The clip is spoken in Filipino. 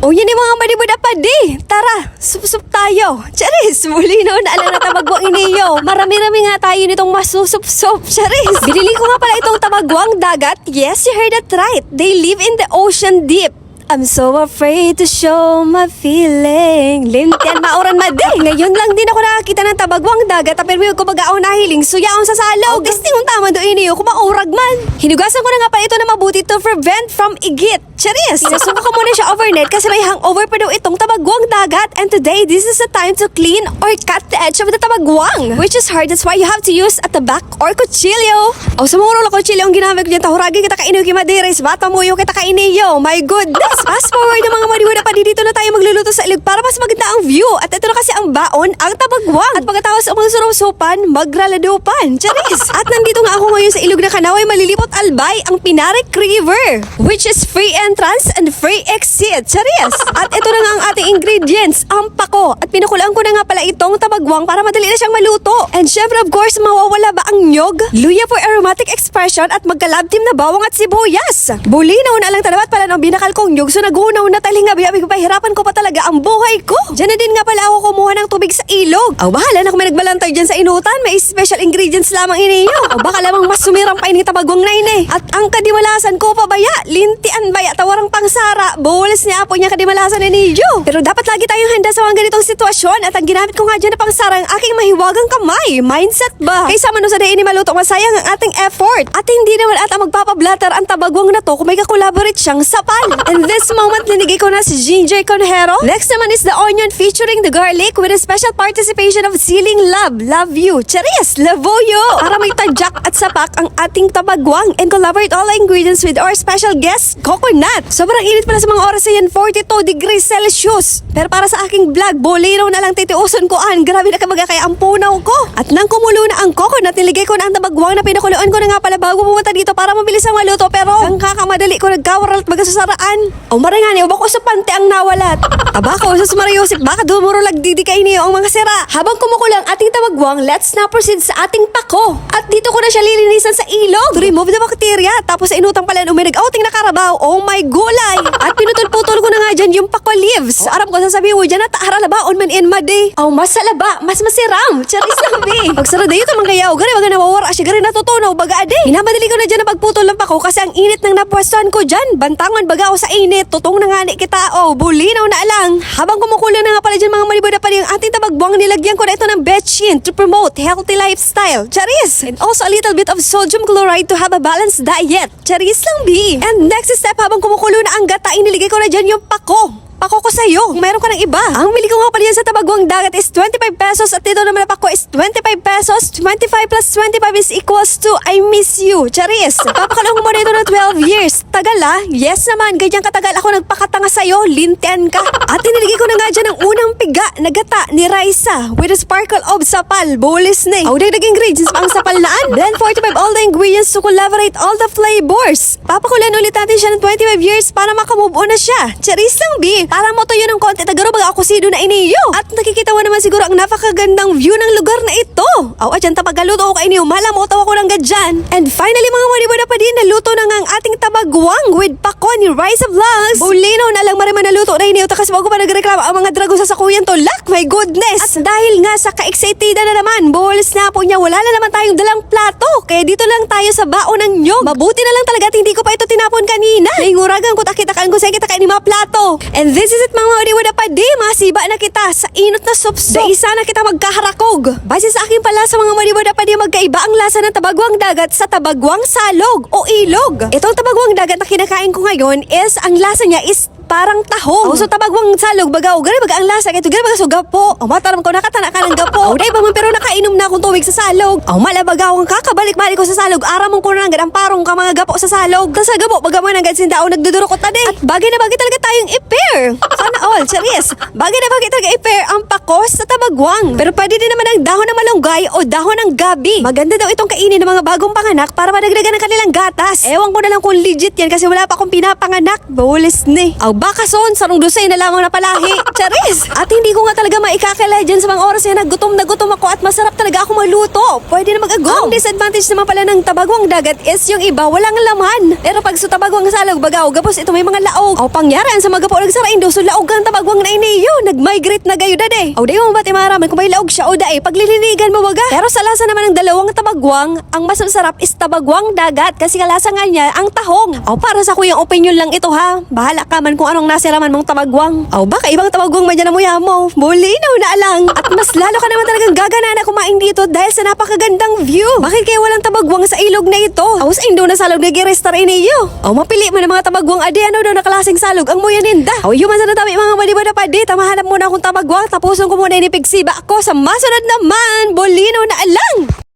O yan yung mga manimuda pa di. Tara, sup-sup tayo. Charis, muli no, naalala na tabagwang iniyo. Marami-rami nga tayo nitong masusup-sup. Charis, binili ko nga pala itong tabagwang dagat. Yes, you heard that right. They live in the ocean deep. I'm so afraid to show my feeling. Lintian mauran madi. Ngayon lang din ako nakakita ng tabagwang dagat. Pero ko baga-aw nahiling. Suyaon sa salog. Gusto yung tama doon iniyo. Kumaurag man. Hinugasan ko na nga pala ito na mabuti to prevent from igit. Charis! Pinasubo ko muna siya overnight kasi may hangover pa daw itong tabagwang dagat. And today, this is the time to clean or cut the edge of the tabagwang. Which is hard. That's why you have to use a tabak or kutsilyo. O sa mga ulo kutsilyo ang ginamit ko dyan. Tahuragi kita kainiyo kimadiris. Bata mo yung kita kainiyo. My goodness! Fast forward ng mga maniwala pa dito na tayo magluluto sa ilog para mas maganda ang view. At ito na kasi ang baon, ang tabagwang. At pagkatapos ang mga surup-supan, magraladupan. Charis! At nandito nga ako ngayon sa ilog na Kanaway Malilipot Albay, ang Pinarik River. Which is free entrance and free exit. Charis! At ito na nga ang ating ingredients, ang pako. At pinukulaan ko na nga pala itong tabagwang para madali na siyang maluto. And syempre of course, mawawala ba ang nyog? Luya for aromatic expression at magkalabtim na bawang at sibuyas. Bulinaw na lang talabat pala ng binakal kong nyog. So nagunaw na talinga, biyabi ko pa, hirapan ko pa talaga ang buhay ko. Diyan na din nga pala ako kumuha ng tubig sa ilog. Aw, bahala na kung may nagbalantay dyan sa inutan. May special ingredients lamang iniyo. Aw, baka lamang mas sumirang pa ini tabagwang na ini. At ang kadimalasan ko pa baya, lintian baya, tawarang pangsara, bulis niya po niya kadimalasan iniyo. Pero dapat lagi tayong handa sa mga ganitong sitwasyon. At ang ginamit ko nga dyan na pangsara ang aking mahiwagang kamay. Mindset ba? Kaysa man sa day ini maluto, masayang ang ating effort. At hindi naman ata magpapablatter ang tabagwang na to kung may kakolaborate siyang sapal. And this moment, linigay ko na si Ginger Conjero. Next naman is the onion featuring the garlic with a special participation of Siling Love. Love you. Charis, lavoyo. Para may tadyak at sapak ang ating tabagwang and collaborate all the ingredients with our special guest, coconut. Sobrang init pala sa mga oras na yan, 42 degrees Celsius. Pero para sa aking vlog, bolero na lang titiuson ko an. Grabe na kabaga kaya ang punaw ko. At nang kumulo na ang coconut, niligay ko na ang tabagwang na pinakuluan ko na nga pala bago pumunta dito para mabilis ang maluto. Pero ang kakamadali ko nagkawaral at magasasaraan. O marangani, ubak ko sa pante ang nawalat. Abako, sa sumarayosip, baka dumuro lagdidikay niyo ang mga sira. Habang kumukulo ang ating tabagwang, let's now proceed sa ating pako. At dito ko na siya lilinisan sa ilog to remove the bacteria. Tapos sa inutang pala nung may nag-outing na karabaw, oh my gulay. At pinutol-putol ko na nga dyan yung pako leaves. Aram ko sasabihin mo dyan na taharalabaon man in madi. Oh, mas salaba, mas masiram. Charis lang bi. Pagsara dayo ito mga kayaw, gari baga nawawara siya, gari natutunaw, baga ade. Hinamadali ko na dyan na pagputol ng pako kasi ang init ng napwestuhan ko dyan. Bantangan baga ako sa init, tutong na nga ni kita. Oh, bulinaw na lang. Habang kumukulo na nga pala dyan mga malibada pa yung ating tabagwang, nilagyan ko na ito ng betchin to promote healthy lifestyle. Charis! And also a little bit of sodium chloride to have a balanced diet. Charis lang bi. And next step, habang kumukulo na ang gata, iniligay ko na dyan yung pako. Pako ko sa'yo. Mayroon ka ng iba. Ang bili ko nga pala yan sa tabagwang dagat is 25 pesos at dito naman na pako is 25 pesos. 25 plus 25 is equals to I miss you. Charis! Papakalong mo na ito ng 12 years. Tagal ah. Yes naman. Ganyan katagal ako nagpakatanga sa'yo. Lintian ka. At tiniligay ko na nga dyan ang unang piga na gata ni Raisa with a sparkle of sapal. Bulis na eh. Aw, dagdag ingredients pa ang sapal naan. Then 45 all the ingredients to collaborate all the flavors. Papakulan ulit natin siya ng 25 years para makamove on na siya. Charis lang bi. Para mo to yun ng konti, tagaro baga ako sido na iniyo. At nakikita mo naman siguro ang napakagandang view ng lugar na ito. Aw, adyan tapagaluto ko kay iniyo, malamotaw ako ng gadyan. And finally mga maniwala pa din, naluto na nga ang ating tabagwang with pako ni Rise of Vlogs. Bulino na lang mariman naluto na iniyo, takas bago pa nagreklamo ang mga drago sa sakuyan to. Lak, my goodness. At dahil nga sa ka-exciteda na naman, bulis na po niya, wala na naman tayong dalang plato. Kaya dito lang tayo sa baon ng nyog. Mabuti na lang talaga at hindi ko pa ito tinapon kanina. Nainguragan ko takitakaan ko sa kita kain ni mga plato. And this is it mga wadiwada pa di, masiba na kita sa inot na sup-sup. Da isa na kita magkaharakog. Base sa akin pala sa mga wadiwada pa di, magkaiba ang lasa ng tabagwang dagat sa tabagwang salog o ilog. Itong tabagwang dagat na kinakain ko ngayon is, ang lasa niya is parang tahong. So tabagwang salog, bagaw, gari baga ang lasa, kaya gari baga so gapo. O mataram ko nakatana ka ng gapo. O day ba man pero nakainom na akong tubig sa salog. O malabagaw ang kakabalik-balik ko sa salog. Aramong ko na ng ang parong ka mga gapo sa salog. Tapos sa gapo, baga mo nang gadsin tao nagdudurukot na de. At bagay na bagay talaga tayong i-pair. Sana all, Charis, bagay na bagay talaga i-pair ang pakos sa tabagwang. Pero pwede din naman ang dahon ng malunggay o dahon ng gabi. Maganda daw itong kainin ng mga bagong panganak para madagdagan ng kanilang gatas. Ewan ko na lang kung legit yan kasi wala pa akong pinapanganak. Bulis ni. Aw baka son, sarong dusay na lamang na palahi. Charis! At hindi ko nga talaga maikakilala dyan sa mga oras na gutom ako at masarap talaga ako magluto. Pwede na mag-agong. Ang disadvantage naman pala ng tabagwang dagat is yung iba walang laman. Pero pag sa tabagwang salog bagaw, gapos ito may mga laog. Aw pangyaran sa magapo nagsarain do so laog ang tabagwang na iniyo. Nag-migrate na gayo dade. Aw di mo ba timaraman kung may laog siya o dae paglilinigan mo waga. Pero sa lasa naman ng dalawang tabagwang, ang mas masarap is tabagwang dagat kasi kalasa nga niya ang tahong. Aw para sa kuyang opinion lang ito ha. Bahala ka man kung anong nasiraman mong tabagwang. Aw baka ibang tabagwang man dyan na muya mo. Bulinaw na alang. At mas lalo ka naman talagang gagana na kumain dito dahil sa napakagandang view. Bakit kaya walang tabagwang sa ilog na ito? Aw sa indo na salog na girestar iniyo. Aw mapili mo ng mga tabagwang adi ano daw na klaseng salog ang muya ninda. Aw yuman sa natabi mga balibada pa di. Tamahanap muna akong tabagwang tapuson ko muna inipigsiba ako sa masunod naman. Bulinaw na alang.